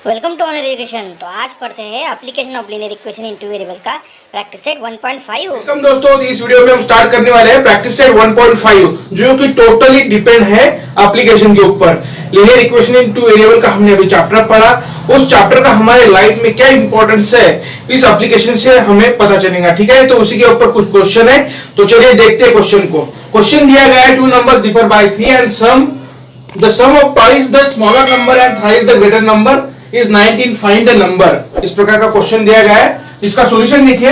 Welcome to honour education. तो आज पढ़ते हैं application of linear equation in two variable का प्रैक्टिस सेट 1.5। वेलकम दोस्तों, इस वीडियो में हम स्टार्ट करने वाले हैं प्रैक्टिस सेट 1.5 जो कि टोटली डिपेंड है एप्लीकेशन के ऊपर। Linear equation in two variable का हमने अभी चैप्टर पढ़ा, उस चैप्टर का हमारे लाइफ में क्या इंपॉर्टेंस है इस एप्लीकेशन से हमें पता चलेगा। ठीक है, तो उसी के ऊपर कुछ क्वेश्चन है, तो चलिए देखते हैं क्वेश्चन को। क्वेश्चन दिया गया है 2 numbers differ by 3 and the sum of twice the smaller number and thrice the greater number is 19, find the number। इस प्रकार का क्वेश्चन दिया गया है। इसका सॉल्यूशन देखिए।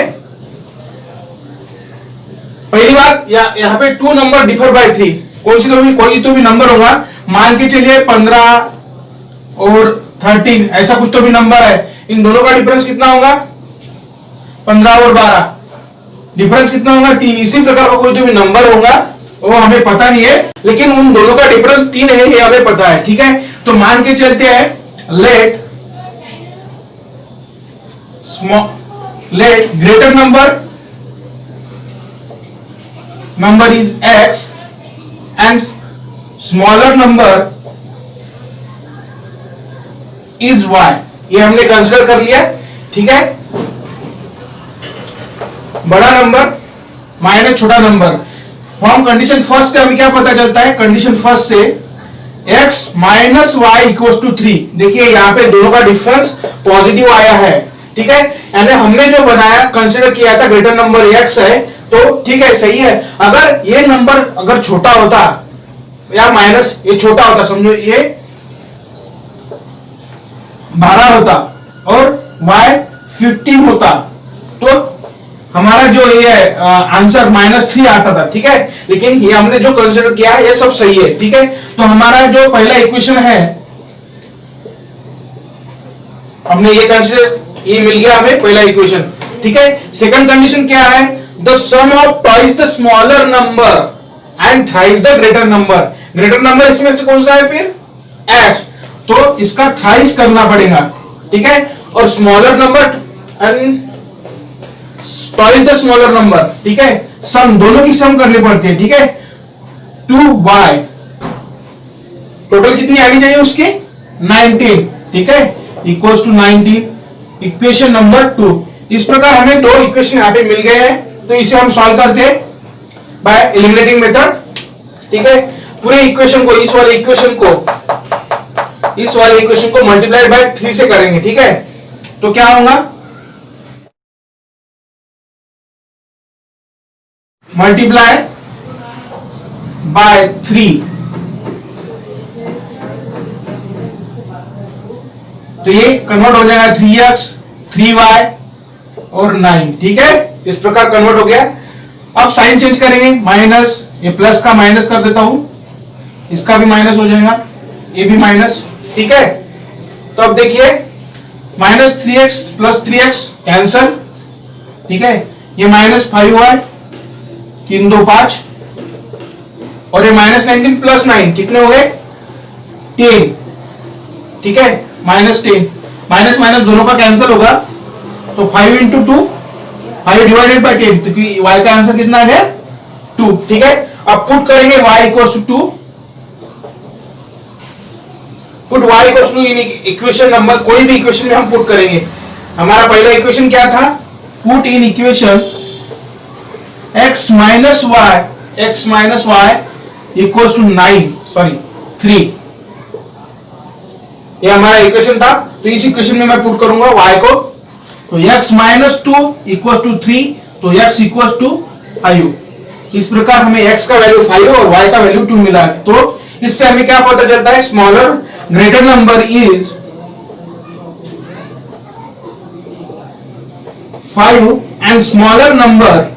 पहली बात, यहाँ पे 2 number differ by 3, कोई तो भी नंबर होगा, मान के चलिए 15 और 13, ऐसा कुछ तो भी नंबर है। इन दोनों का डिफरेंस कितना होगा? 15 और 12, डिफरेंस कितना होगा? 3। इसी प्रकार का कोई तो भी नंबर होगा, वो हमें पता नहीं है, लेकिन उन दोनों का डिफरेंस 3 है, ये हमें पता है। ठीक है, तो मान के चलते हैं let greater number is x and smaller number is y। ये हमने कंसिडर कर लिया। ठीक है, बड़ा नंबर माइनस छोटा नंबर। फॉर्म कंडीशन फर्स्ट से हमें क्या पता चलता है? कंडीशन फर्स्ट से x minus y equal to 3। देखिए यहाँ पे दोनों का डिफरेंस पॉजिटिव आया है। ठीक है, यानी हमने जो बनाया कंसिडर किया था ग्रेटर नंबर x है, तो ठीक है, सही है। अगर ये नंबर अगर छोटा होता या माइनस ये छोटा होता, समझो ये 12 होता और y 15 होता, तो हमारा जो ये आंसर -3 आता था। ठीक है, लेकिन ये हमने जो कंसिडर किया है ये सब सही है। ठीक है, तो हमारा जो पहला इक्वेशन है, हमने ये कंसिडर, ये मिल गया हमें पहला इक्वेशन। ठीक है, सेकंड कंडीशन क्या है? The sum of twice the smaller number and thrice the greater number. Greater number इसमें से कौन सा है फिर? x, तो इसका थ्राइस करना पड़ेगा। ठीक है, और smaller number and twice the smaller number. ठीक है, सम, दोनों की सम करनी पड़ती है। ठीक है, 2y टोटल कितनी आनी चाहिए उसकी? 19। ठीक है, इक्वल्स टू 19, इक्वेशन नंबर 2। इस प्रकार हमें दो इक्वेशन यहाँ पे मिल गए हैं, तो इसे हम सॉल्व करते हैं बाय एलिमिनेटिंग मेथड। ठीक है, पूरे इक्वेशन को, इस वाले इक्वेशन को मल्टीप्लाई बाय 3 से करेंगे। ठीक है, तो क्या होगा? मल्टीप्लाई बाय 3, तो ये कन्वर्ट हो जाएगा 3x 3y और 9। ठीक है, इस प्रकार कन्वर्ट हो गया। अब साइन चेंज करेंगे, माइनस, ये प्लस का माइनस कर देता हूं, इसका भी माइनस हो जाएगा, ये भी माइनस। ठीक है, तो अब देखिए -3x प्लस 3x कैंसल। ठीक है, ये -5y 3 2 5, और ये -19 प्लस 9 कितने हो गए? 10। ठीक है, -10, माइनस माइनस दोनों का कैंसिल होगा, तो 5 × 2, 5 डिवाइडेड बाय 10, तो y का आंसर कितना आ गया? 2। ठीक है, अब पुट करेंगे y equals to 2, put y equals to in equation number, कोई भी इक्वेशन में हम पुट करेंगे। हमारा पहला इक्वेशन क्या था? Put in equation x minus y equals to 3। ये हमारा इक्वेशन था, तो इस इक्वेशन में मैं पुट करूंगा y को, तो x माइनस 2 इक्वल्स टू 3, तो x इक्वल्स टू 5। इस प्रकार हमें x का वैल्यू 5 और y का वैल्यू 2 मिला है। तो इससे हमें क्या पता चलता है? Smaller greater number is 5 and smaller number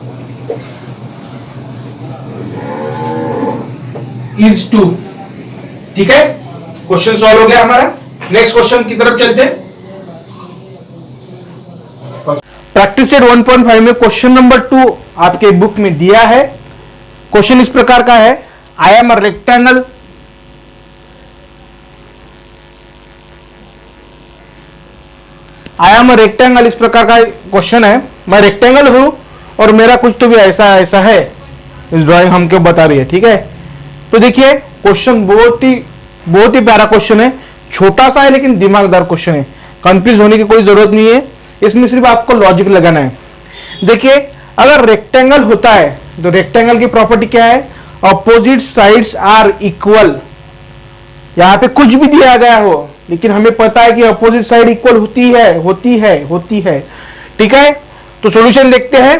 is 2। ठीक है, क्वेश्चन सॉल्व हो गया हमारा। नेक्स्ट क्वेश्चन की तरफ चलते हैं। प्रैक्टिस सेट 1.5 में क्वेश्चन नंबर 2 आपके बुक में दिया है। क्वेश्चन इस प्रकार का है, आई एम अ रेक्टेंगल इस प्रकार का क्वेश्चन है। मैं रेक्टेंगल हूं और मेरा कुछ तो भी ऐसा है, इस ड्राइंग हमको बता रही है। ठीक है, तो देखिए क्वेश्चन बहुत ही प्यारा क्वेश्चन है, छोटा सा है लेकिन दिमागदार क्वेश्चन है। कंफ्यूज होने की कोई जरूरत नहीं है, इसमें सिर्फ आपको लॉजिक लगाना है। देखिए अगर रेक्टेंगल होता है तो रेक्टेंगल की प्रॉपर्टी क्या है, अपोजिट साइड्स आर इक्वल। यहां पे कुछ भी दिया गया हो लेकिन हमें पता है कि अपोजिट साइड इक्वल होती है। ठीक है, तो सॉल्यूशन देखते हैं।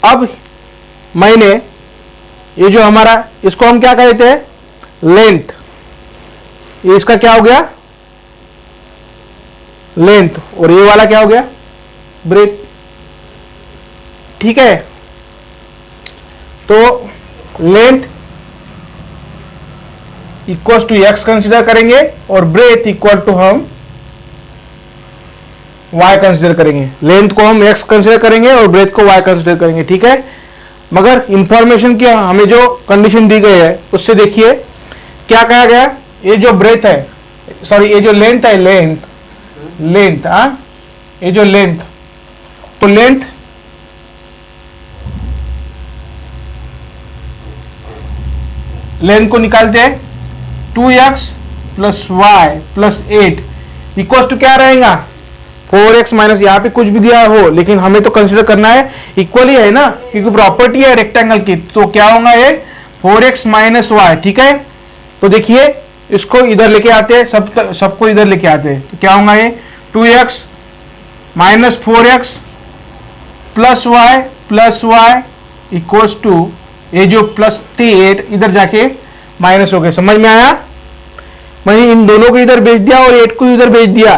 अब मैंने ये जो हमारा, इसको हम क्या कहते हैं, लेंथ, ये इसका क्या हो गया, लेंथ, और ये वाला क्या हो गया, ब्रेथ। ठीक है, तो length equal to x consider करेंगे और ब्रेथ इक्वल टू हम y कंसिडर करेंगे। लेंथ को हम x कंसिडर करेंगे और ब्रेथ को y कंसिडर करेंगे। ठीक है, मगर इंफॉर्मेशन की हमें जो कंडीशन दी गई है उससे देखिए क्या कहा गया, ये जो ब्रेथ है, सॉरी ये जो लेंथ है, लेंथ ये जो लेंथ, तो लेंथ को निकालते हैं 2x plus y plus 8 equal to क्या रहेगा, 4x माइनस, यहाँ पे कुछ भी दिया हो लेकिन हमें तो कंसिडर करना है इक्वल ही है ना, क्योंकि प्रॉपर्टी है रेक्टेंगल की। तो क्या होगा ये 4x माइनस वाई। ठीक है, तो देखिए इसको इधर लेके आते हैं, सबको इधर लेके आते हैं, तो क्या होगा ये 2x minus 4x plus y equals to ये जो प्लस 8 इधर जाके माइनस हो गए। समझ में आया, मैंने इन दोनों को इधर भेज दिया और 8 को इधर भेज दिया।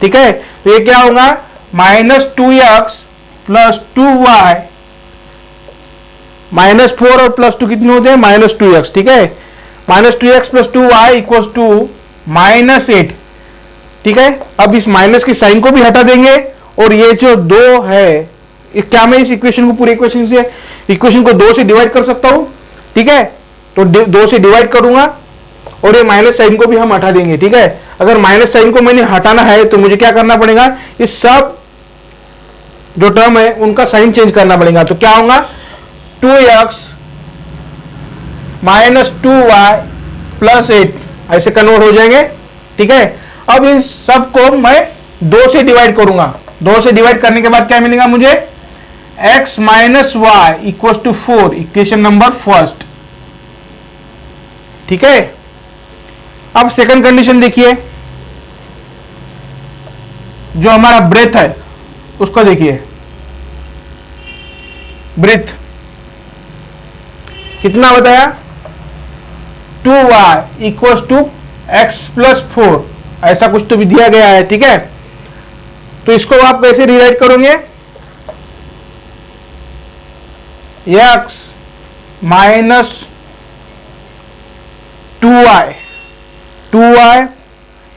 ठीक है, तो ये क्या होगा, minus 2x plus 2y minus 4 और प्लस 2 कितने होते हैं, माइनस 2x। ठीक है, minus 2x plus 2y equals to minus 8। ठीक है, अब इस माइनस की साइन को भी हटा देंगे और ये जो 2 है, क्या मैं इस इक्वेशन को, पूरे इक्वेशन को 2 से डिवाइड कर सकता हूं। ठीक है, तो 2 से डिवाइड करूंगा और ये माइनस साइन को भी हम हटा देंगे। ठीक है, अगर माइनस साइन को मैंने हटाना है तो मुझे क्या करना पड़ेगा, इस सब जो टर्म है उनका साइन चेंज करना पड़ेगा। तो क्या होगा, 2x माइनस 2y प्लस 8 ऐसे कन्वर्ट हो जाएंगे। ठीक है, अब इन सब को मैं 2 से डिवाइड करूंगा। 2 से डिवाइड करने के बाद क्या मिलेगा मुझे, x minus y equal to 4, equation number first. ठीक है, अब सेकंड कंडीशन देखिए, जो हमारा ब्रेथ है उसको देखिए, ब्रेथ कितना बताया, 2y equal to x plus 4, ऐसा कुछ तो भी दिया गया है। ठीक है, तो इसको आप कैसे रिराइट करोगे, x minus 2y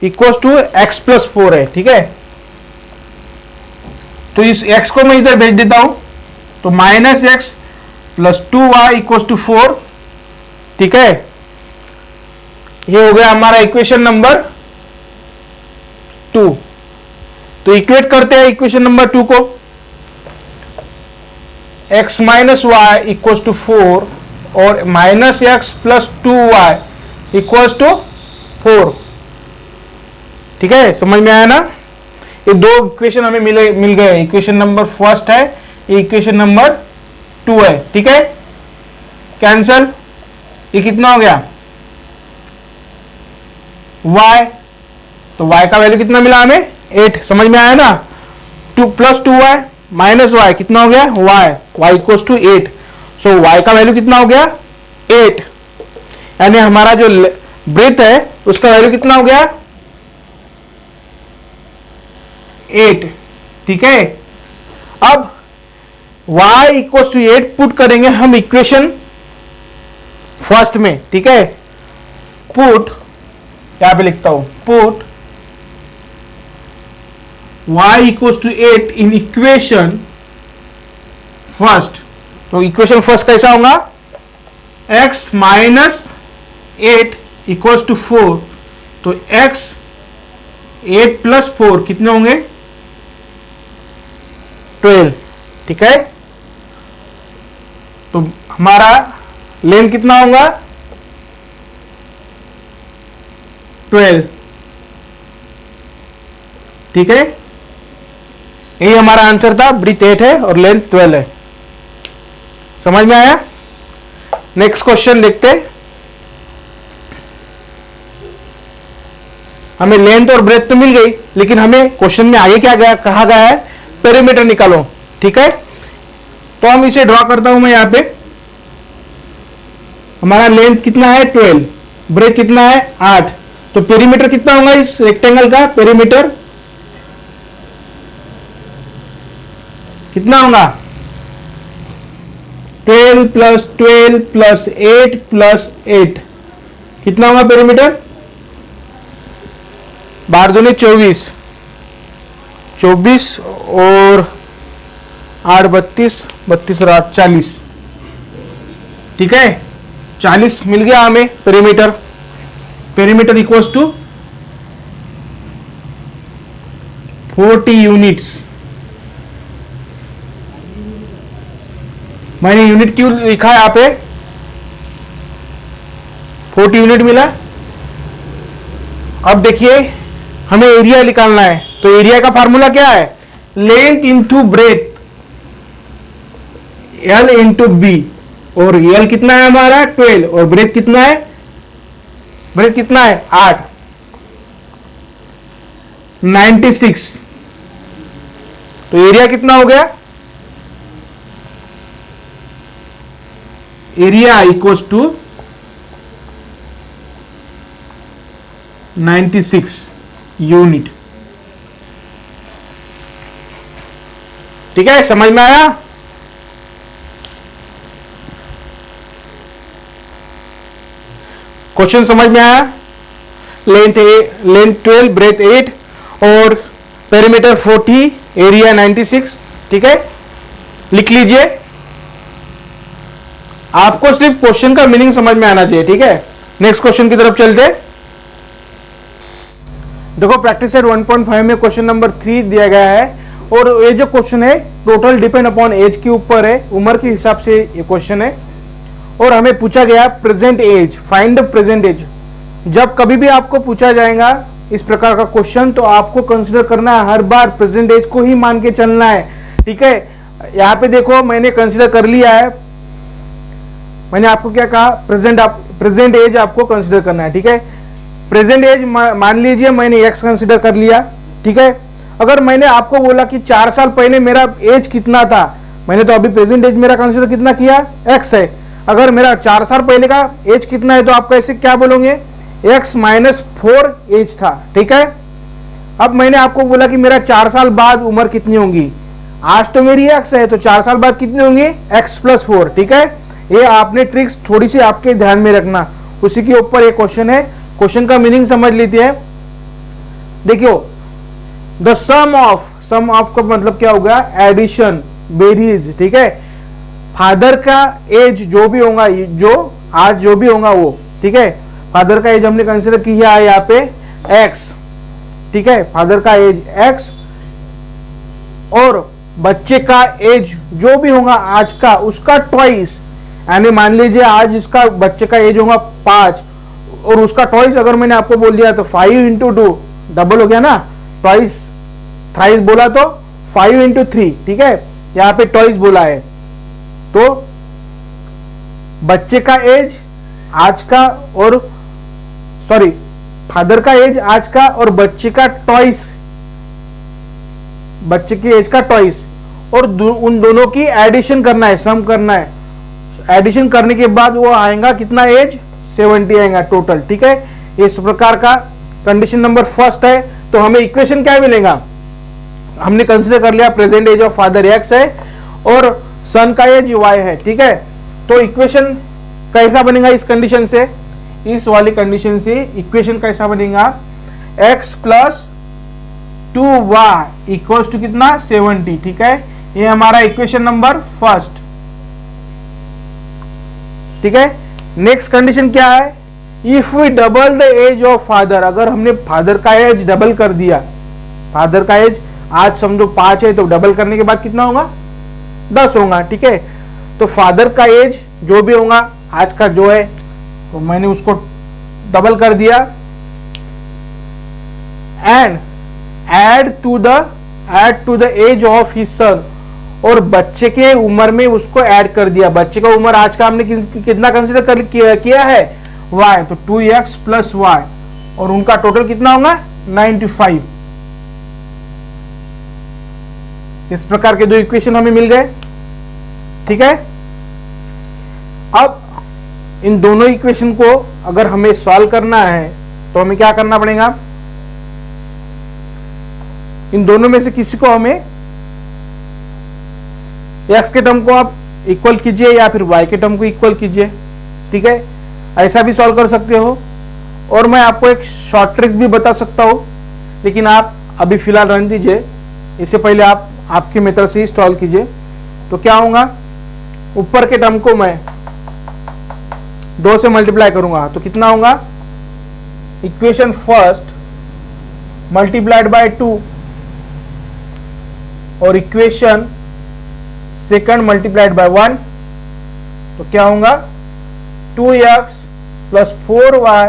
equal to x plus 4 है। ठीक है, तो इस x को मैं इधर भेज देता हूं, तो minus x plus 2y equal to 4। ठीक है, ये हो गया हमारा इक्वेशन नंबर 2। तो इक्वेट करते हैं इक्वेशन नंबर 2 को, x minus y equal to 4 और minus x plus 2y equal to 4। ठीक है, समझ में आया ना, ये 2 इक्वेशन हमें मिल गए। इक्वेशन नंबर फर्स्ट है, ये इक्वेशन नंबर 2 है। ठीक है, कैंसल, ये कितना हो गया, y, तो y का वैल्यू कितना मिला हमें, 8। समझ में आया ना, 2 प्लस 2y माइनस y कितना हो गया, y equal to 8। So y का वैल्यू कितना हो गया, 8, यानी हमारा जो ब्रेथ है उसका वैल्यू कितना हो गया, 8। ठीक है, अब y इक्वल टू 8 पुट करेंगे हम इक्वेशन फर्स्ट में। ठीक है, पुट, यहां पे लिखता हूं, put y equal to 8 in equation first. तो इक्वेशन फर्स्ट कैसा होगा, x माइनस 8 इक्वल टू 4, तो x 8 प्लस 4 कितने होंगे, 12। ठीक है, तो हमारा लेंथ कितना होगा 12, ठीक है। यही हमारा आंसर था, ब्रीथ 8 है और लेंथ 12 है। समझ में आया? नेक्स्ट क्वेश्चन देखते हैं। हमें लेंथ और ब्रेथ तो मिल गई, लेकिन हमें क्वेश्चन में आगे क्या गया, कहा गया है पेरीमीटर निकालो, ठीक है। तो हम इसे ड्रॉ करता हूं मैं यहां पे। हमारा लेंथ कितना है 12, ब्रेथ कितना है 8, तो पेरीमीटर कितना होगा इस रेक्टेंगल का? पेरीमीटर कितना होगा 12 प्लस 12 प्लस 8 प्लस 8, कितना होगा पेरीमीटर? 12 दूनी 24, 24 और 8 32, 32 और 8 40, ठीक है। 40 मिल गया हमें perimeter. Perimeter equals to 40 units. मैंने यूनिट क्यों लिखा है यहां पे? 40 यूनिट मिला। अब देखिए हमें एरिया निकालना है, तो एरिया का फार्मूला क्या है? Length into breadth, l into b, और एल कितना है हमारा 12 और ब्रेथ कितना है? ब्रेथ कितना है 8, 96। तो एरिया कितना हो गया? एरिया इक्वल्स टू 96 यूनिट, ठीक है। समझ में आया? क्वेश्चन समझ में आया? लेंथ 12, ब्रेथ 8 और पेरीमीटर 40, एरिया 96, ठीक है। लिख लीजिए। आपको सिर्फ क्वेश्चन का मीनिंग समझ में आना चाहिए, ठीक है। नेक्स्ट क्वेश्चन की तरफ चलते। देखो प्रैक्टिस सेट 1.5 में क्वेश्चन नंबर 3 दिया गया है, और ये जो क्वेश्चन है टोटल डिपेंड अपॉन एज के ऊपर है, उम्र के हिसाब से ये क्वेश्चन है। और हमें पूछा गया present age, find the present age. जब कभी भी आपको पूछा जाएगा इस प्रकार का क्वेश्चन, तो आपको कंसीडर करना है हर बार प्रेजेंट एज को ही मान के चलना है, ठीक है। यहाँ पे देखो मैंने कंसीडर कर लिया है, मैंने आपको क्या कहा, प्रेजेंट एज आपको कंसीडर करना है, ठीक है। प्रेजेंट एज मान लीजिए मैंने एक्स कंसीडर कर लिया, ठीक है। अगर मैंने आपको बोला कि 4 साल पहले मेरा एज कितना था, मैंने तो अभी प्रेजेंट एज मेरा कंसीडर कितना किया, एक्स है। अगर मेरा 4 साल पहले का एज कितना है, तो आप कैसे क्या बोलोगे, x माइनस 4 एज था, ठीक है। अब मैंने आपको बोला कि मेरा 4 साल बाद उम्र कितनी होगी, आज तो मेरी x है, तो 4 साल बाद कितनी होंगी, x प्लस 4, ठीक है। ये आपने ट्रिक्स थोड़ी सी आपके ध्यान में रखना, उसी के ऊपर ये क्वेश्चन है। क्वेश्चन का मीनिंग समझ लेते हैं। देखियो द सम ऑफ का मतलब क्या होगा, एडिशन, बेरीज, ठीक है। फादर का एज जो भी होगा, जो आज जो भी होगा वो, ठीक है। फादर का एज हमने कंसीडर किया है यहाँ पे x, ठीक है। फादर का एज x, और बच्चे का एज जो भी होगा आज का, उसका ट्वाइस, यानी मान लीजिए आज इसका बच्चे का एज होगा 5 और उसका ट्वाइस अगर मैंने आपको बोल दिया तो 5 इंटू 2 डबल हो गया ना, ट्वाइस थ्राइस बोला तो 5 इंटू 3, ठीक है। यहाँ पे ट्वाइस बोला है, तो बच्चे का एज आज का, और सॉरी फादर का एज आज का और बच्चे का ट्वाइस, बच्चे की एज का ट्वाइस, और उन दोनों की एडिशन करना है, सम करना है। एडिशन करने के बाद वो आएगा कितना एज, 70 आएगा टोटल, ठीक है। इस प्रकार का कंडीशन नंबर फर्स्ट है। तो हमें इक्वेशन क्या मिलेगा, हमने कंसीडर कर लिया present age of father x है और सन का एज वाई है, ठीक है। तो इक्वेशन कैसा बनेगा इस कंडीशन से, इस वाली कंडीशन से इक्वेशन कैसा बनेगा, x plus 2y equals to कितना 70, ठीक है। ये हमारा इक्वेशन नंबर फर्स्ट, ठीक है। नेक्स्ट कंडीशन क्या है, if we double the age of father, अगर हमने फादर का एज डबल कर दिया, फादर का एज आज समझो 5 है, तो डबल करने के बाद कितना होगा 10 होगा, ठीक है। तो फादर का एज जो भी होगा आज का जो है तो मैंने उसको डबल कर दिया and add to the age of his son, और बच्चे के उम्र में उसको ऐड कर दिया। बच्चे का उम्र आज का हमने कितना कंसीडर किया है y, तो 2x प्लस y, और उनका टोटल कितना होगा 95। इस प्रकार के दो इक्वेशन हमें मिल गए। ठीक है, अब इन दोनों इक्वेशन को अगर हमें सॉल्व करना है तो हमें क्या करना पड़ेगा, इन दोनों में से किसी को हमें x के टर्म को आप इक्वल कीजिए या फिर y के टर्म को इक्वल कीजिए। ठीक है, ऐसा भी सॉल्व कर सकते हो, और मैं आपको एक शॉर्ट ट्रिक्स भी बता सकता हूं, लेकिन आप अभी फिलहाल रहने दीजिए, इससे पहले आप आपके मेथड से ही सॉल्व कीजिए। तो क्या होगा, ऊपर के टर्म को मैं 2 से मल्टीप्लाई करूंगा तो कितना होगा, इक्वेशन फर्स्ट मल्टीप्लाइड बाय 2 और इक्वेशन सेकंड मल्टीप्लाइड बाय 1, तो क्या होगा 2x plus 4y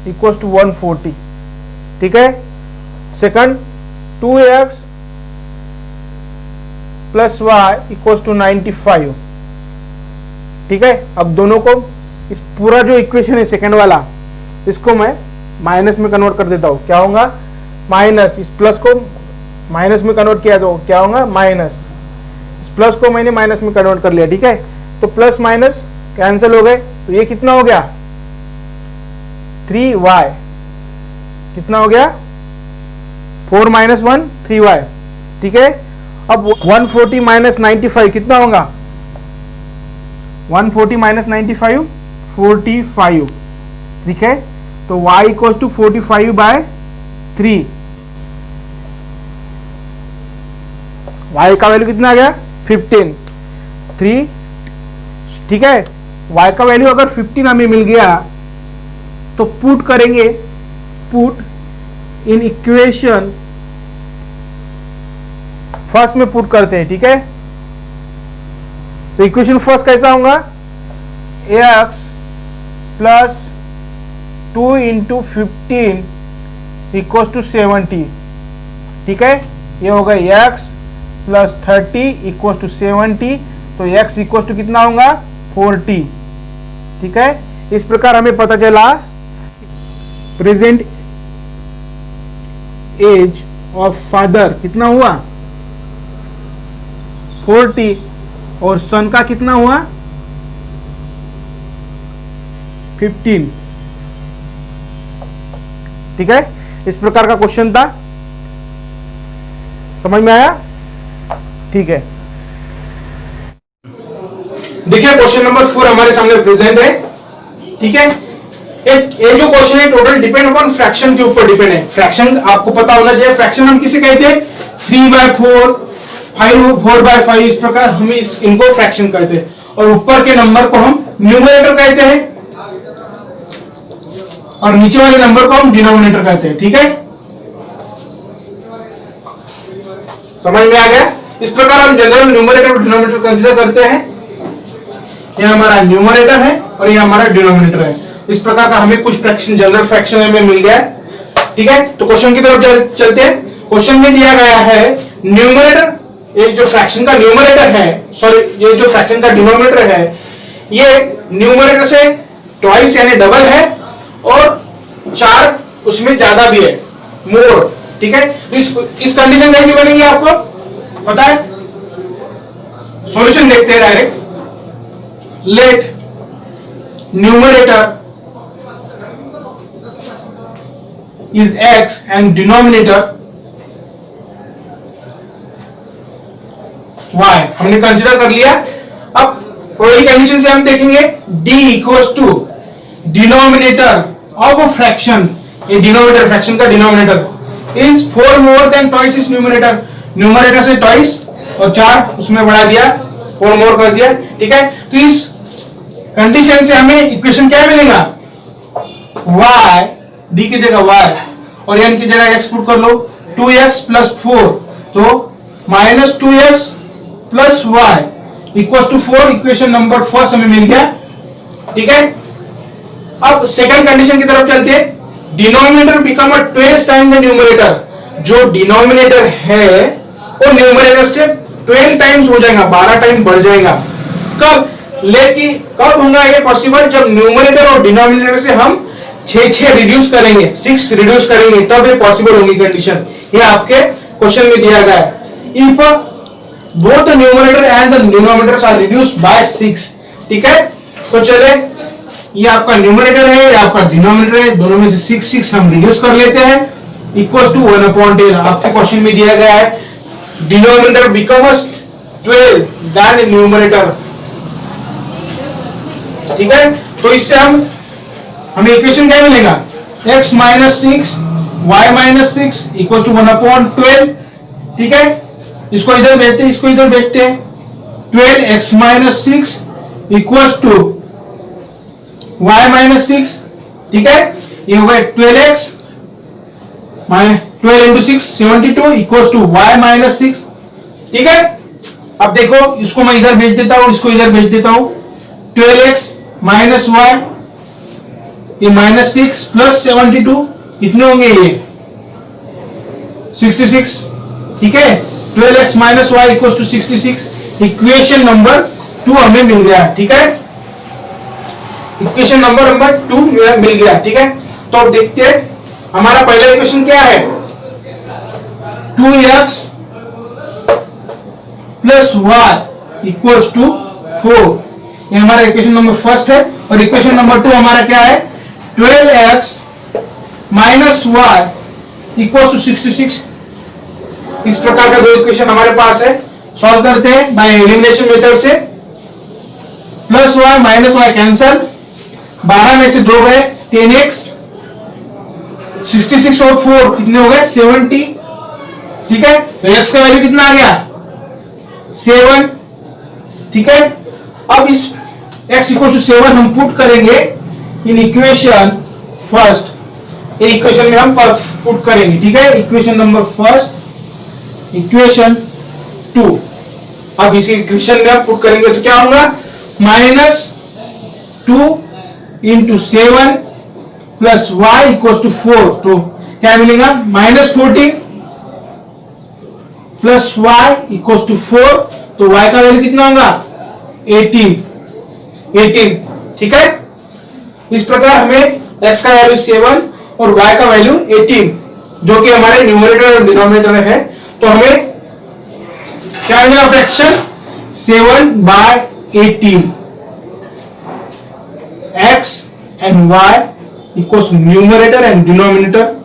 equal to 140। ठीक है, second 2x plus y equal to 95। ठीक है, अब दोनों को, इस पूरा जो इक्वेशन है सेकंड वाला, इसको मैं माइनस में कन्वर्ट कर देता हूं। क्या होगा, माइनस, इस प्लस को माइनस में कन्वर्ट किया तो क्या होगा माइनस, इस प्लस को मैंने माइनस में कन्वर्ट कर लिया। ठीक है, तो प्लस माइनस कैंसिल हो गए, तो ये कितना हो गया 3y, कितना हो गया 4 माइनस 1 3y। ठीक है, अब 140 माइनस 95 कितना होगा, 140 माइनस 95 45। ठीक है, तो y equal to 45 by 3, y का वैल्यू कितना आ गया 15 3। ठीक है, y का वैल्यू अगर 15 हमें मिल गया तो पुट करेंगे, पुट इन इक्वेशन फर्स्ट में पुट करते हैं। ठीक है, तो इक्वेशन फर्स्ट कैसा होगा, x plus 2 into 15 equal to 70। ठीक है, ये होगा x प्लस 30 इक्वल टू 70, तो x इक्वल टू कितना होगा 40। ठीक है, इस प्रकार हमें पता चला प्रेजेंट एज ऑफ फादर कितना हुआ 40, और सन का कितना हुआ 15। ठीक है, इस प्रकार का क्वेश्चन था, समझ में आया। ठीक है, देखिए क्वेश्चन नंबर 4 हमारे सामने प्रेजेंट है। ठीक है, ये जो क्वेश्चन है टोटल डिपेंड अपॉन फ्रैक्शन के ऊपर डिपेंड है। फ्रैक्शन आपको पता होना चाहिए, फ्रैक्शन हम किसे कहते हैं 3/4 5/4/5, इस प्रकार हम इनको फ्रैक्शन कहते हैं, और ऊपर के नंबर को हम न्यूमरेटर कहते हैं और नीचे वाले नंबर को हम डिनोमिनेटर कहते हैं। ठीक है, समझ में आ गया। इस प्रकार हम जनरल न्यूमरेटर और डिनोमिनेटर कंसीडर करते हैं। ये हमारा न्यूमरेटर है और ये हमारा डिनोमिनेटर है। इस प्रकार का हमें कुछ फ्रैक्शन, जनरल फ्रैक्शन में मिल गया है। ठीक है, तो क्वेश्चन की तरफ चलते हैं। क्वेश्चन में दिया गया है न्यूमरेटर, ये जो फ्रैक्शन का न्यूमरेटर है, सॉरी ये जो फ्रैक्शन का डिनोमिनेटर है, ये न्यूमरेटर से ट्वाइस यानी डबल है, और 4 उसमें ज्यादा भी है, मोर। ठीक है, इस कंडीशन कैसी बनेगी आपको पता है, सॉल्यूशन देखते हैं direct. Let numerator is x and denominator y, हमने कंसीडर कर लिया। अब वही कंडीशन से हम देखेंगे d equals to denominator of a fraction, ये डिनोमिनेटर फ्रैक्शन का denominator is 4 more than twice is numerator, numerator से ट्वाइस और 4 उसमें बढ़ा दिया, 4 मोर कर दिया। ठीक है, तो इस कंडीशन से हमें इक्वेशन क्या मिलेगा, y d की जगह y और n की जगह x पुट कर लो, 2x प्लस 4, तो minus 2x plus y equal to 4, equation number first हमें मिल गया। ठीक है, अब सेकंड कंडीशन की तरफ चलते हैं। Denominator become 12 time the numerator, जो डिनोमिनेटर है वो न्यूमरेटर से 12 टाइम्स हो जाएगा, 12 टाइम बढ़ जाएगा। कब? लेकिन कब होगा ये पॉसिबल? जब न्यूमरेटर और डिनोमिनेटर से हम 6 रिड्यूस करेंगे, 6 रिड्यूस करेंगे, तब ये पॉसिबल होगी कंडीशन। ये आपके क्वेश्चन में दिया गया है। If both the numerator and the denominators are reduced by 6, ठीक है। तो चले, ये आपका न्यूमरेटर है, ये आपका डिनोमिनेटर है, दोनों में से 6 हम रिड्यूस कर लेते हैं, इक्वल टू 1/10। आपके क्वेश्चन में दिया गया है डिनोमिनेटर बिकम्स 12 देन न्यूमरेटर, ठीक है। तो इससे हमें इक्वेशन क्या मिलेगा? x minus 6 y minus 6 equal to 1/12, ठीक है। इसको इधर भेजते हैं, इसको इधर भेजते हैं। 12x minus 6 equal to y minus 6, ठीक है। ये हो गया 12x minus 12 into 6 72 equal to y minus 6, ठीक है। अब देखो, इसको मैं इधर भेज देता हूं, इसको इधर भेज देता हूं। 12x माइनस y, ये माइनस 6 प्लस 72 कितने होंगे? ये 66, ठीक है। 12x minus y equal to 66। Equation number 2 हमें मिल गया, ठीक है। इक्वेशन नंबर 2 मिल गया, ठीक है। तो अब देखते हैं हमारा पहला इक्वेशन क्या है। 2x plus y equal to 4, ये हमारा इक्वेशन नंबर फर्स्ट है। और इक्वेशन नंबर 2 हमारा क्या है? 12x minus y equal to 66। इस प्रकार का दो इक्वेशन हमारे पास है। सॉल्व करते हैं बाय एलिमिनेशन मेथड से। Plus y minus y cancel, 12 में से 2 गए, 10x, 66 और 4 कितने हो गए? 70, ठीक है। तो x का वैल्यू कितना आ गया? 7, ठीक है। अब इस x इक्वल टू 7 हम पुट करेंगे इन इक्वेशन फर्स्ट, ये इक्वेशन में हम पुट करेंगे, ठीक है। Equation number first, equation 2। अब इस इक्वेशन में हम पुट करेंगे तो क्या होगा? Minus 2 into 7 plus y equal to 4, तो क्या मिलेगा? Minus 14 plus y equal to 4, तो y का वैल्यू कितना होगा? 18, ठीक है। इस प्रकार हमें x का वैल्यू 7 और y का वैल्यू 18, जो कि हमारे न्यूमरेटर और डिनोमिनेटर में है, तो हमें क्या मिलेगा? Fraction 7/18, x and y equals numerator and denominator,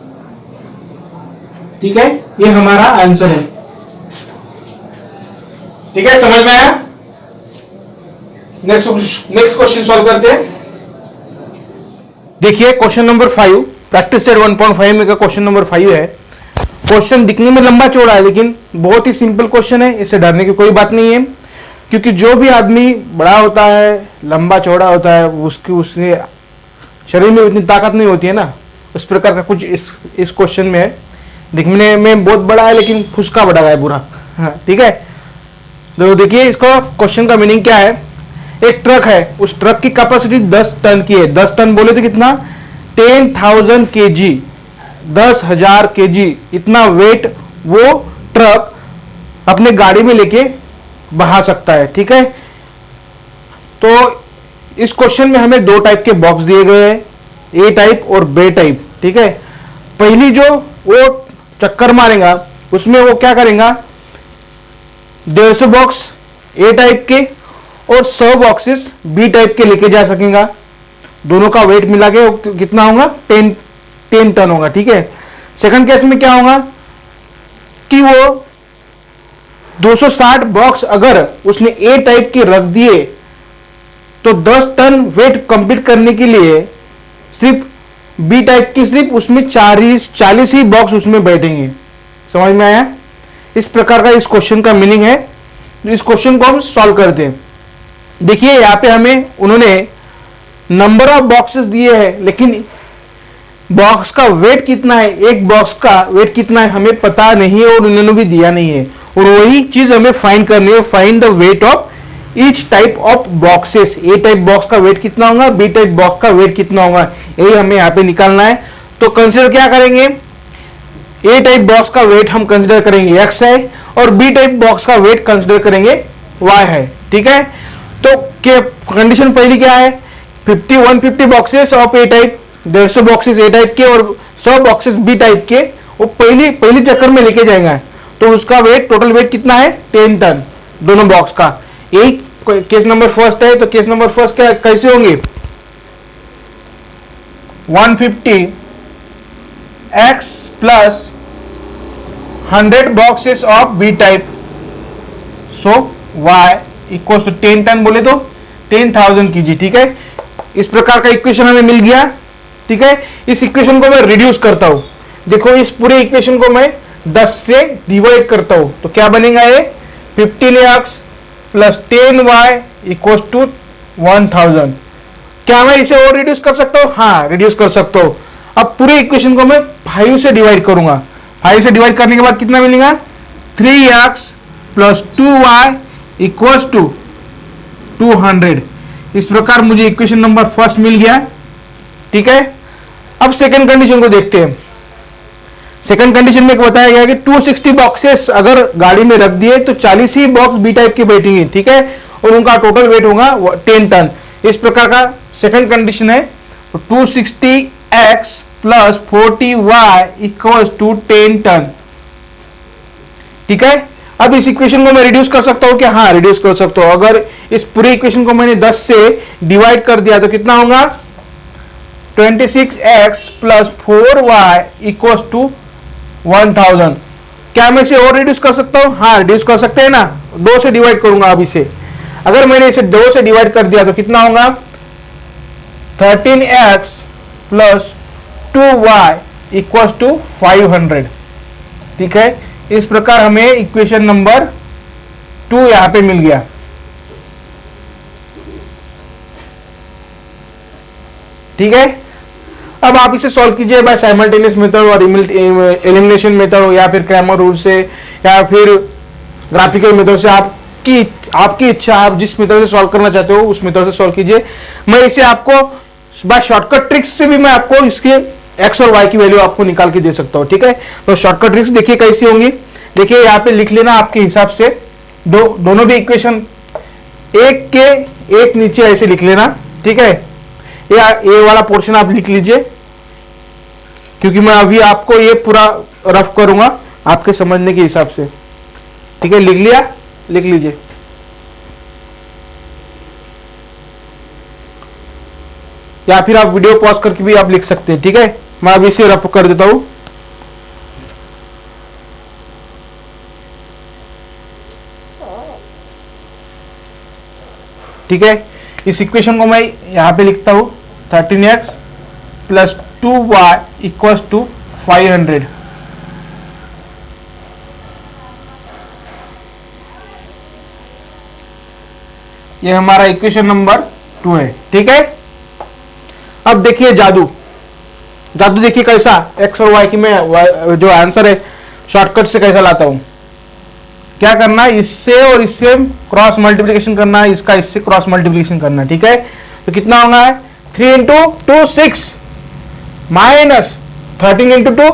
ठीक है। ये हमारा आंसर है, ठीक है। समझ में आया? नेक्स्ट क्वेश्चन सॉल्व करते हैं। देखिए क्वेश्चन नंबर 5, प्रैक्टिस सेट 1.5 में का क्वेश्चन नंबर 5 है। क्वेश्चन दिखने में लंबा चौड़ा है, लेकिन बहुत ही सिंपल क्वेश्चन है, इससे डरने की कोई बात नहीं है। क्योंकि जो भी आदमी बड़ा होता है, लंबा चौड़ा होता है, उसके शरीर में उतनी ताकत नहीं होती है ना, उस प्रकार का कुछ इस क्वेश्चन में है। दिखने में बहुत बड़ा है, लेकिन फुसका बड़ा है पूरा, हाँ, ठीक है। तो देखिए इसका क्वेश्चन का मीनिंग क्या है। एक ट्रक है, उस ट्रक की कैपेसिटी 10 टन की है। 10 टन बोले तो कितना? 10,000 kg, 10,000 kg इतना वेट वो ट्रक अपने गाड़ी में लेके बहा सकता है, ठीक है। तो इस क्वेश्चन में हमें 2 टाइप के बॉक्स दिए गए हैं, ए टाइप और बी टाइप, ठीक है। पहली जो वो चक्कर मारेगा उसमें वो क्या करेगा? 150 बॉक्स ए टाइप के और 100 बॉक्सेस बी टाइप के लेके जा सकेगा। दोनों का वेट मिला के कितना होगा? 10 टन होगा, ठीक है। सेकंड केस में क्या होगा कि वो 260 बॉक्स अगर उसने ए टाइप के रख दिए तो 10 टन वेट कंप्लीट करने के लिए सिर्फ बी टाइप की सिर्फ उसमें 40 ही बॉक्स उसमें बैठेंगे। समझ में आया? इस प्रकार का इस क्वेश्चन का मीनिंग है। इस क्वेश्चन को हम सॉल्व करते हैं। देखिए यहां पे हमें उन्होंने नंबर ऑफ बॉक्सेस दिए हैं, लेकिन बॉक्स का वेट कितना है, एक बॉक्स का वेट कितना है हमें पता नहीं है और उन्होंने भी दिया नहीं है। और वही चीज हमें फाइंड करनी है, find the weight of each type of boxes, A type box का वेट कितना होगा, बी टाइप बॉक्स का वेट कितना होगा, यही हमें यहाँ पे निकालना है। तो कंसिडर क्या करेंगे, ए टाइप बॉक्स का वेट हम कंसिडर करेंगे x है और बी टाइप बॉक्स का वेट कंसिडर करेंगे y है, ठीक है। तो कंडीशन पहली क्या है, 150 boxes of A type, 150 boxes A type के और 100 बॉक्सेस बी टाइप के, वो पहली चक्कर में लेके जाएंगे। तो उसका वेट, टोटल वेट कितना है, 10 टन दोनों बॉक्स का। यही केस नंबर फर्स्ट है। तो केस नंबर फर्स्ट क्या कैसे होंगे, 150 x plus 100 boxes of B type, so y equal to 10 ton बोले तो 10,000 कीजिए, ठीक है। इस प्रकार का इक्वेशन हमें मिल गया, ठीक है। इस इक्वेशन को मैं रिड्यूस करता हूं, देखो इस पूरे इक्वेशन को मैं 10 से डिवाइड करता हूं, तो क्या बनेगा ये 15x plus 10y equal to 1000। क्या मैं इसे और रिड्यूस कर सकता हूं, हाँ रिड्यूस कर सकता हूं। अब पूरे इक्वेशन को मैं 5 से डिवाइड करूंगा, 5 से डिवाइड करने के बाद कितना मिलेगा, 3x plus 2y equal to 200। इस प्रकार मुझे इक्वेशन नंबर फर्स्ट मिल गया, ठीक है। अब सेकंड कंडीशन को देखते हैं। सेकंड कंडीशन में बताया गया कि 260 बॉक्सेस अगर गाड़ी में रख दिए तो 40 ही बॉक्स बी टाइप के बैठेंगे, ठीक है, और उनका टोटल वेट होगा 10 टन। इस प्रकार का सेकंड कंडीशन है। 260x plus 40y equal to 10 ton, ठीक है। अब इस इक्वेशन को मैं रिड्यूस कर सकता हूं क्या, हाँ रिड्यूस कर सकता हूं। अगर इस पूरे इक्वेशन को मैंने 10 से डिवाइड कर दिया तो कितना होगा, 26x plus 4y equal to 1000। क्या मैं इसे और रिड्यूस कर सकता हूं, हाँ रिड्यूस कर सकते हैं ना, 2 से डिवाइड करूंगा अब इसे। अगर मैंने इसे 2 से डिवाइड कर दिया तो कितना होगा, 13x plus 2y equal to 500, ठीक है। इस प्रकार हमें इक्वेशन नंबर 2 यहां पे मिल गया, ठीक है। अब आप इसे सॉल्व कीजिए बाय साइमल्टेनियस मेथड और एलिमिनेशन मेथड या फिर क्रैमर रूल से या फिर ग्राफिकल मेथड से, आपकी इच्छा, आप जिस मेथड से सॉल्व करना चाहते हो उस मेथड से सॉल्व कीजिए। मैं इसे आपको बाय शॉर्टकट ट्रिक्स से भी मैं आपको इसके x और y की वैल्यू आपको निकाल के दे सकता हूं, ठीक है। तो शॉर्टकट ट्रिक्स देखिए कैसी होंगी, देखिए यहाँ पे लिख लेना आपके हिसाब से, दोनों भी इक्वेशन एक के एक नीचे ऐसे लिख लेना, ठीक है। ये वाला पोर्शन आप लिख लीजिए, क्योंकि मैं अभी आपको ये पूरा रफ करूंगा आपके समझने के हिसाब से, ठीक है। लिख लिया, लिख लीजिए। या फिर आप वीडियो पॉज करके भी आप लिख सकते हैं, ठीक है। मैं अभी इसे रफ कर देता हूं। ठीक है, इस इक्वेशन को मैं यहां पे लिखता हूं, 13x plus 2y equal to 500। ये हमारा इक्वेशन नंबर 2 है, ठीक है। अब देखिए जादू देखिए कैसा, x और y की मैं जो आंसर है शॉर्टकट से कैसा लाता हूं। क्या करना है, इससे और इससे क्रॉस मल्टीप्लिकेशन करना है, इसका इससे क्रॉस मल्टीप्लिकेशन करना है, ठीक है। तो कितना होगा, 3 into 2 6 minus 13 into 2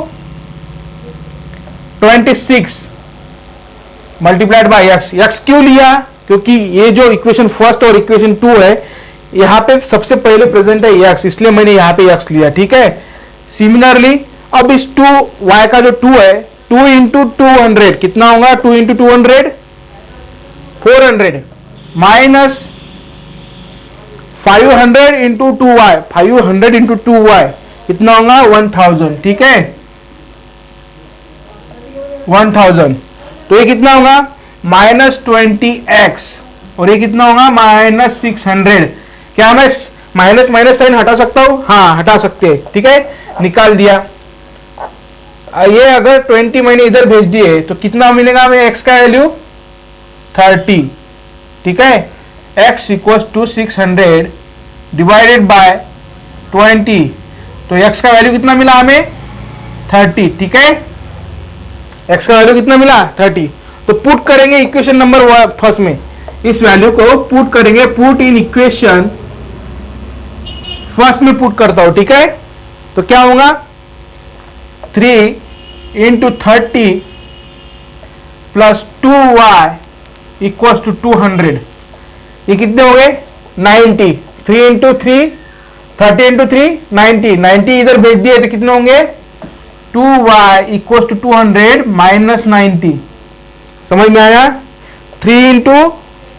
26 multiplied by x क्यों लिया, क्योंकि ये जो इक्वेशन फर्स्ट और इक्वेशन 2 है यहां पे सबसे पहले प्रेजेंट है x, इसलिए मैंने यहां पे x लिया, ठीक है। सिमिलरली अब इस 2y का जो 2 है, 2 इंटू 200 कितना होगा, 2 into 200 400 minus 500 into 2y, 500 into 2y कितना होगा 1000, ठीक है 1000। तो ये कितना होगा माइनस 20x और ये कितना होगा माइनस 600। क्या मैं माइनस माइनस साइन हटा सकता हूं, हाँ हटा सकते हैं, ठीक है, निकाल दिया। ये अगर 20 मैंने इधर भेज दिए तो कितना मिलेगा हमें x का वैल्यू 30, ठीक है। x equal to 600 divided by 20, तो x का वैल्यू कितना मिला हमें 30, ठीक है। x का वैल्यू कितना मिला 30। तो पुट करेंगे इक्वेशन नंबर फर्स्ट में, इस वैल्यू को पुट करेंगे, पुट इन इक्वेशन फर्स्ट में पुट करता हूं, ठीक है। तो क्या होगा 3 into 30 plus 2y equal to 200। ये कितने हो गए 90। 3 इंटू 3 30 इंटू 3 90, 90 इधर भेज दिए तो कितने होंगे 2y इक्वल टू 200 माइनस 90। समझ में आया। 3 इंटू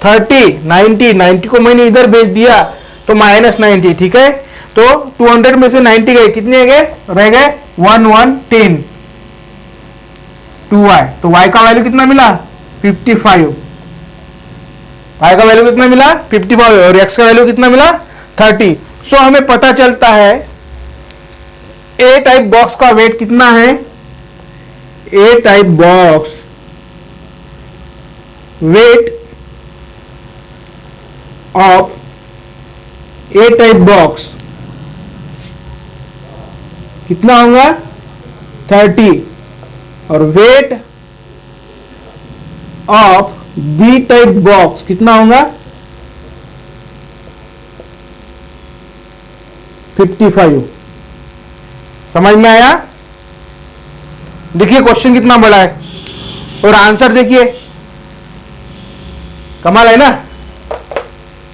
30 90, 90 को मैंने इधर भेज दिया तो माइनस 90, ठीक है। तो 200 में से 90 गए, कितने गए रह गए 110 2y। तो y का वैल्यू कितना मिला 55। y का वैल्यू कितना मिला 55 और x का वैल्यू कितना मिला 30। सो हमें पता चलता है ए टाइप बॉक्स का वेट कितना है। A type box weight of A type box कितना होगा 30 और weight of B type box कितना होगा 55। समझ में आया। देखिए क्वेश्चन कितना बड़ा है और आंसर देखिए, कमाल है ना।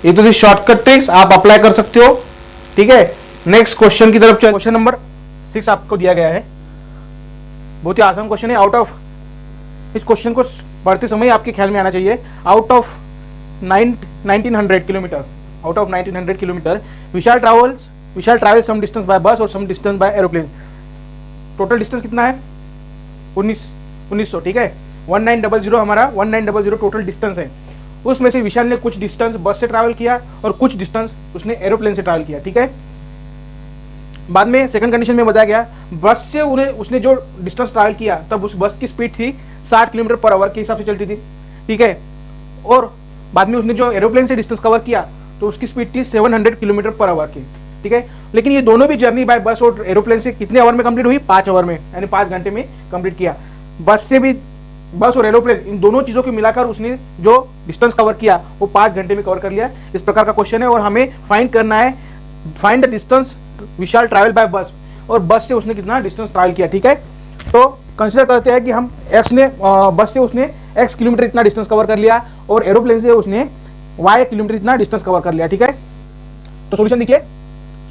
ये तो शॉर्टकट ट्रिक्स आप अप्लाई कर सकते हो, ठीक है। नेक्स्ट क्वेश्चन की तरफ चल। क्वेश्चन नंबर 6 आपको दिया गया है, बहुत ही आसान क्वेश्चन है। आउट ऑफ, इस क्वेश्चन को पढ़ते समय आपके ख्याल में आना चाहिए, out of 1900 kilometre, out of 1900 kilometre we shall travel some distance by bus और some distance by aeroplane। Total distance कितना है 1900, ठीक है। 1900 हमारा 1900 टोटल डिस्टेंस है। उसमें से विशाल ने कुछ डिस्टेंस बस से ट्रैवल किया और कुछ डिस्टेंस उसने एरोप्लेन से ट्रैवल किया, ठीक है। बाद में सेकंड कंडीशन में बताया गया बस से उसने जो डिस्टेंस ट्रैवल किया तब उस बस की स्पीड थी 60 किलोमीटर पर आवर के हिसाब से चलती थी, ठीक है। और बाद में उसने जो एरोप्लेन से डिस्टेंस कवर किया तो उसकी स्पीड थी 700 किलोमीटर पर आवर की, ठीक है। लेकिन ये दोनों भी जर्नी बाय बस और एरोप्लेन से कितने आवर में कंप्लीट हुई 5 आवर में, यानी 5 घंटे में कंप्लीट किया। बस से भी, बस और एरोप्लेन इन दोनों चीजों को मिलाकर उसने जो डिस्टेंस कवर किया वो 5 घंटे में कवर कर लिया। इस प्रकार का क्वेश्चन है और हमें फाइंड करना है, find the distance Vishal travel by bus, और बस से उसने कितना डिस्टेंस ट्रैवल किया, ठीक है। तो कंसीडर करते हैं कि हम एक्स ने बस से उसने x किलोमीटर इतना डिस्टेंस कवर कर लिया और एरोप्लेन से उसने y किलोमीटर इतना डिस्टेंस कवर कर लिया, ठीक है। तो सॉल्यूशन देखिए,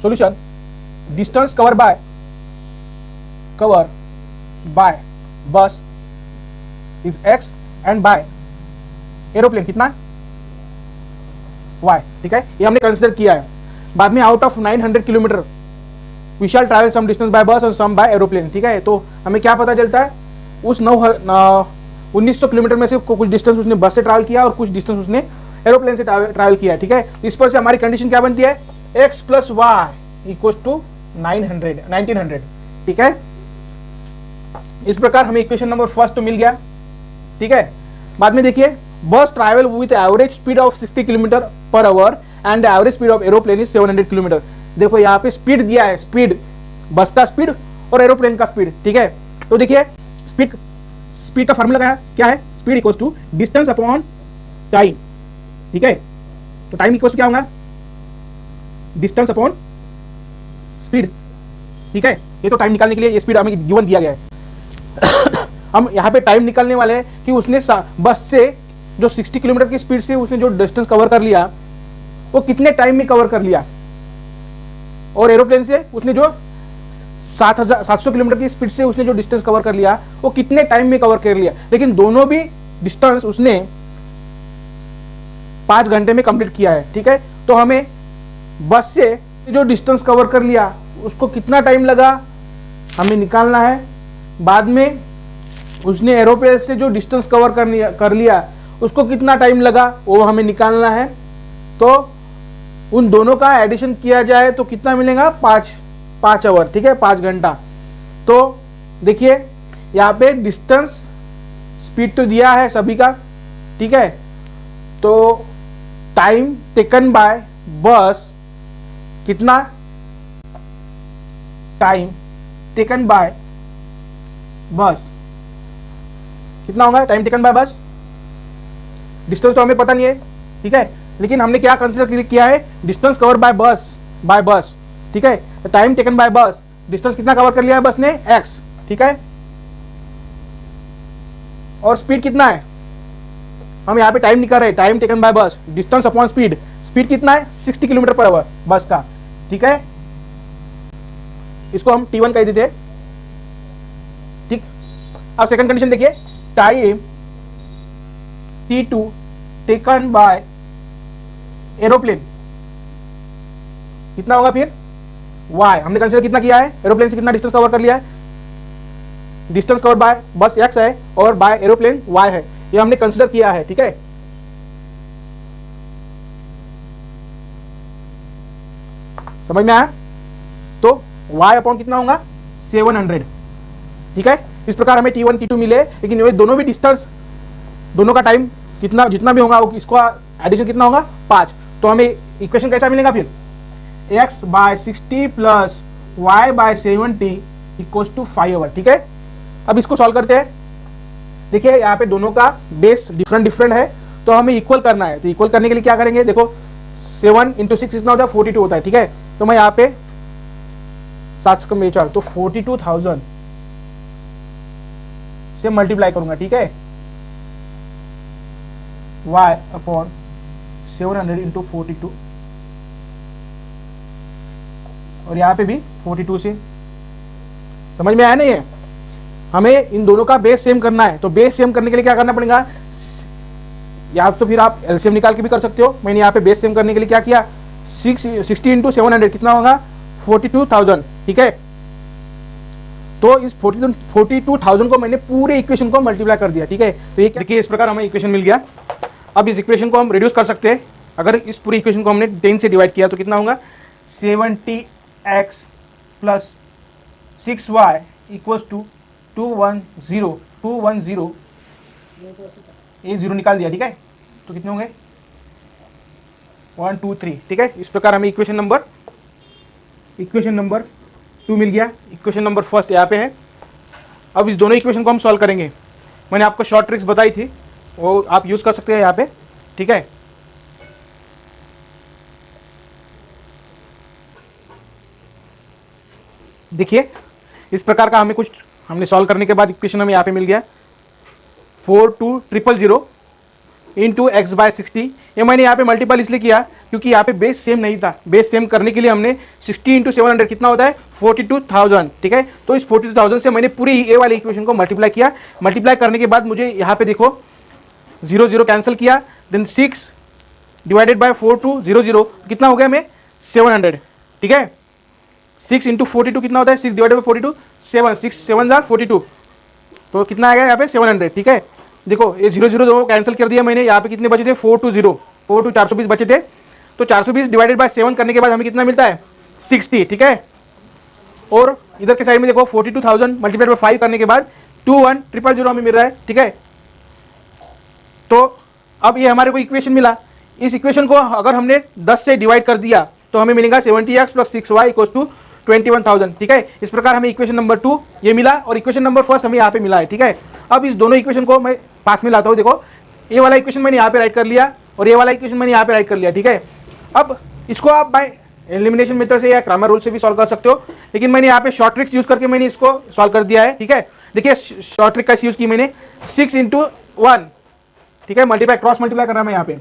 solution distance cover by bus is x and by aeroplane कितना y, ठीक है। ये हमने कंसीडर किया है। बाद में out of 900 kilometre we shall travel some distance by bus और सम बाय एरोप्लेन, ठीक है। तो हमें क्या पता चलता है उस 1900 किलोमीटर में से कुछ डिस्टेंस उसने बस से ट्रैवल किया और कुछ डिस्टेंस उसने एरोप्लेन से ट्रैवल किया, ठीक है। इस पर से हमारी कंडीशन क्या बनती है x plus y equal to 1900, ठीक है। इस प्रकार हमें इक्वेशन नंबर फर्स्ट तो मिल गया, ठीक है। बाद में देखिए बस travel with average speed of 60 kilometre per hour and the average speed of aeroplane is 700 kilometre. देखो यहाँ पे स्पीड दिया है, स्पीड बस का स्पीड और एरोप्लेन का स्पीड, ठीक है। तो देखिए स्पीड का फार्मूला क्या है, speed equals to distance upon time, ठीक है। तो टाइम इक्वल्स टू क्या होगा डिस्टेंस अपॉन स्पीड, ठीक है। ये तो टाइम निकालने के लिए ये स्पीड हमें गिवन दिया गया है। हम यहाँ पे टाइम निकालने वाले हैं कि उसने बस से जो 60 किलोमीटर की स्पीड से उसने जो डिस्टेंस कवर कर लिया वो कितने टाइम में कवर कर लिया, और एरोप्लेन से उसने जो 700 किलोमीटर की स्पीड से उसने जो डिस्टेंस कवर कर लिया वो कितने टाइम में कवर कर लिया। लेकिन दोनों भी डिस्टेंस उसने 5 घंटे में कंप्लीट किया है, ठीक है। तो हमें बस से जो डिस्टेंस कवर कर लिया उसको कितना टाइम लगा हमें निकालना है। बाद में उसने एरोप्लेन से जो डिस्टेंस कवर कर लिया उसको कितना टाइम लगा वो हमें निकालना है। तो उन दोनों का एडिशन किया जाए तो कितना मिलेगा 5 आवर, ठीक है, 5 घंटा। तो देखिए यहाँ पे डिस्टेंस स्पीड तो दिया है सभी का, ठीक है। तो टाइम टेकन बाय बस कितना, टाइम टेकन बाय बस कितना होगा, टाइम टेकन बाय बस, डिस्टेंस तो हमें पता नहीं है ठीक है, लेकिन हमने क्या कंसिडर किया है, डिस्टेंस कवर बाय बस, ठीक है, टाइम टेकन बाय बस, डिस्टेंस कितना कवर कर लिया है बस ने, x, ठीक है, और स्पीड कितना है, हम यहाँ पे टाइम निकाल रहे हैं, टाइम टेकन बाय बस, डिस्टेंस अपॉन स्पीड, स्पीड कितना है 60 किलोमीटर पर आवर बस का, ठीक है, इसको हम T1 कह देते हैं, ठीक। अब सेकंड कंडीशन देखिए, time T2 taken by aeroplane कितना होगा फिर y, हमने कंसीडर कितना किया है, एरोप्लेन से कितना डिस्टेंस कवर कर लिया है, डिस्टेंस कवर बाय बस x है और बाय एरोप्लेन y है, ये हमने कंसीडर किया है, ठीक है। समझ में आया, तो y अपॉन कितना होगा 700, ठीक है। इस प्रकार हमें T1 T2 मिले, लेकिन ये दोनों भी डिस्टेंस, दोनों का टाइम कितना जितना भी होगा वो इसको एडिशन कितना होगा 5, तो हमें इक्वेशन कैसा मिलेगा फिर, x by 60 plus y by 70 equals to 5 hour, ठीक है। अब इसको सॉल्व करते हैं, देखिए यहाँ पे दोनों का बेस डिफरेंट है, तो हमें इक्वल करना है, तो इक्वल करने के लिए क्या करेंगे, देखो 7 × 6 कितना होता है 42 होता है, ठीक है, तो मैं यहाँ पे 7 का मेचर, तो 42,000 से मल्टीप्लाई करूंगा, ठीक है, y अपॉन 700 इंटू 42, और यहाँ पे भी 42 से, समझ में आया नहीं है, हमें इन दोनों का बेस सेम करना है, तो बेस सेम करने के लिए क्या करना पड़ेगा, या तो फिर आप एलसीएम निकाल के भी कर सकते हो, मैंने यहाँ पे बेस सेम करने के लिए क्या किया, 60 इंटू 700 कितना होगा 42,000, ठीक है, तो इस 42,000 को मैंने पूरे इक्वेशन को मल्टीप्लाई कर दिया, ठीक है, तो ये देखिए इस प्रकार हमें इक्वेशन मिल गया। अब इस इक्वेशन को हम रिड्यूस कर सकते हैं, अगर इस पूरी इक्वेशन को हमने 10 से डिवाइड किया तो कितना होगा 70x plus 6y equals to 210 ये जीरो निकाल दिया, ठीक है, तो कितने होंगे 1 2 3, ठीक है। इस प्रकार हमें इक्वेशन नंबर 2 मिल गया, इक्वेशन नंबर फर्स्ट यहाँ पे है। अब इस दोनों इक्वेशन को हम सॉल्व करेंगे, मैंने आपको शॉर्ट ट्रिक्स बताई थी, वो आप यूज कर सकते हैं यहाँ पे, ठीक है। देखिए इस प्रकार का हमने सॉल्व करने के बाद इक्वेशन हमें यहाँ पे मिल गया 42,000 इंटू एक्स बाय 60, ये मैंने यहाँ पे मल्टीपल इसलिए किया क्योंकि यहाँ पे बेस सेम नहीं था, बेस सेम करने के लिए हमने 60 इंटू 700 कितना होता है 42,000, ठीक है, तो इस 42,000 से मैंने पूरी ए वाले इक्वेशन को मल्टीप्लाई किया, मल्टीप्लाई करने के बाद मुझे यहाँ पे देखो 0 कैंसिल किया, देन 6 डिवाइडेड बाय 4200 कितना हो गया हमें 700, ठीक है, 6 इंटू 42 कितना होता है 6 डिवाइडेड बाय 42 7 6 7 42, तो कितना आएगा यहाँ पे 700, ठीक है। देखो ये 0 कैंसिल कर दिया मैंने, यहाँ पे कितने बचे थे 420 बचे थे, तो 420 डिवाइडेड बाय 7 करने के बाद हमें कितना मिलता है 60, ठीक है, और इधर के साइड में देखो 42,000 मल्टीप्लाइड बाय 5 करने के बाद 21000 हमें मिल रहा है, ठीक है। तो अब ये हमारे को इक्वेशन मिला, इस इक्वेशन को अगर हमने 10 से डिवाइड कर दिया तो हमें मिलेगा 70x plus 6y equals to 21,000, ठीक है। इस प्रकार हमें इक्वेशन नंबर 2 ये मिला और इक्वेशन नंबर फर्स्ट हमें यहाँ पे मिला है, ठीक है। अब इस दोनों इक्वेशन को मैं पास में लाता हूँ, देखो ये वाला इक्वेशन मैंने यहाँ पे राइट कर लिया और ये वाला इक्वेशन मैंने यहाँ पे राइट कर लिया, ठीक है। अब इसको आप बाय एलिमिनेशन मेथड से या क्रामर रूल से भी सॉल्व कर सकते हो, लेकिन मैंने यहाँ पे शॉर्ट ट्रिक्स यूज करके मैंने इसको सॉल्व कर दिया है, ठीक है। देखिए शॉर्ट ट्रिक कैसे यूज की मैंने, 6 इंटू 1, ठीक है, मल्टीप्लाई क्रॉस मल्टीप्लाई कर रहा है मैं यहाँ पे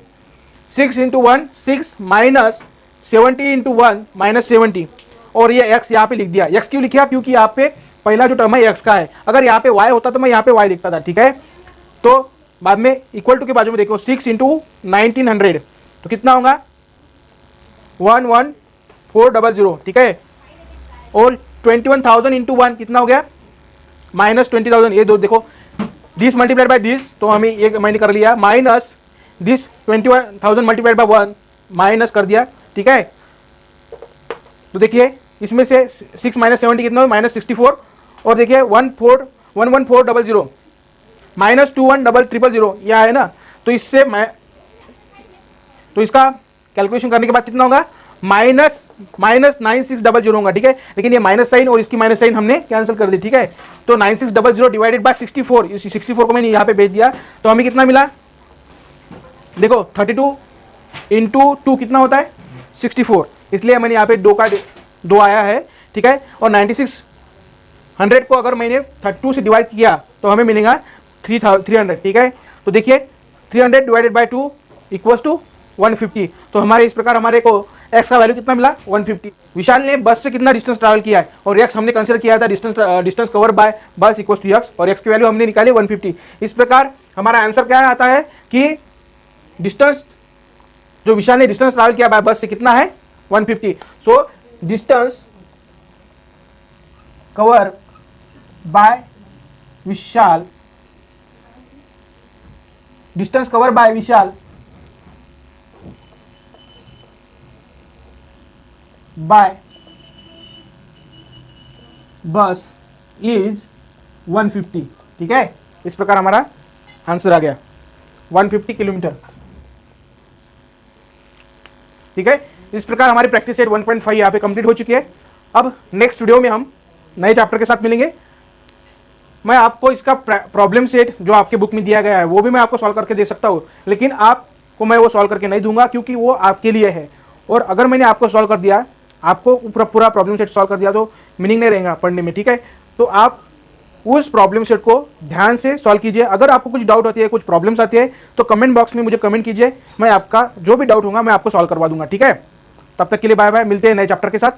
6 इंटू 1 6 माइनस 70 इंटू 1 माइनस 70, और ये x यहाँ पे लिख दिया। x क्यों लिखा, क्योंकि यहाँ पे पहला जो टर्म है x का है, अगर यहाँ पे y होता तो मैं यहाँ पे y लिखता था, ठीक है। तो बाद में इक्वल टू के बाजू में देखो 6 इंटू 1900 तो कितना होगा 11400, ठीक है, और 21,000 इंटू 1 कितना हो गया माइनस 20,000, ये दो देखो दिस मल्टीप्लाइड बाय दिस, तो हमें ये मैंने कर लिया, minus this 21,000 multiplied by 1 minus कर दिया, ठीक है। तो देखिए इसमें से 6 माइनस 70 कितना हो माइनस 64, और देखिए 11400 माइनस 21,000 यह है ना, तो इससे तो इसका कैलकुलेशन करने के बाद कितना होगा माइनस 9600 होगा, ठीक है। लेकिन ये माइनस साइन और इसकी माइनस साइन हमने कैंसिल कर दी, ठीक है। तो 9600 डिवाइडेड बाय 64, इसी 64 को मैंने यहाँ पे भेज दिया, तो हमें कितना मिला देखो इंटू 2 कितना होता है 64, इसलिए मैंने यहाँ पे 2 आया है, ठीक है। और 9600 को अगर मैंने 32 से डिवाइड किया तो हमें मिलेगा 300, ठीक है। तो देखिए 300 डिवाइडेड बाई 2 इक्वल्स टू 150। तो हमारे इस प्रकार हमारे को x का वैल्यू कितना मिला 150। विशाल ने बस से कितना डिस्टेंस ट्रैवल किया है और x हमने कंसीडर किया था डिस्टेंस कवर बाय बस इक्वल्स टू x, और x की वैल्यू हमने निकाली 150। इस प्रकार हमारा आंसर क्या आता है कि डिस्टेंस जो विशाल ने डिस्टेंस ट्रैवल किया बाय बस से कितना है 150। So distance cover by Vishal, distance cover by Vishal by bus is 150, ठीक है। इस प्रकार हमारा आंसर आ गया 150 किलोमीटर, ठीक है। इस प्रकार हमारी प्रैक्टिस सेट 1.5 यहाँ पे कंप्लीट हो चुकी है। अब नेक्स्ट वीडियो में हम नए चैप्टर के साथ मिलेंगे। मैं आपको इसका प्रॉब्लम सेट जो आपके बुक में दिया गया है वो भी मैं आपको सॉल्व करके दे सकता हूँ, लेकिन आपको मैं वो सॉल्व करके नहीं दूंगा क्योंकि वो आपके लिए है। और अगर मैंने आपको सॉल्व कर दिया, आपको पूरा प्रॉब्लम सेट सॉल्व कर दिया तो मीनिंग नहीं रहेगा पढ़ने में, ठीक है। तो आप उस प्रॉब्लम सेट को ध्यान से सॉल्व कीजिए। अगर आपको कुछ डाउट होती है, कुछ प्रॉब्लम्स आती है तो कमेंट बॉक्स में मुझे कमेंट कीजिए, मैं आपका जो भी डाउट होगा मैं आपको सॉल्व करवा दूंगा, ठीक है। तब तक के लिए बाय बाय, मिलते हैं नए चैप्टर के साथ।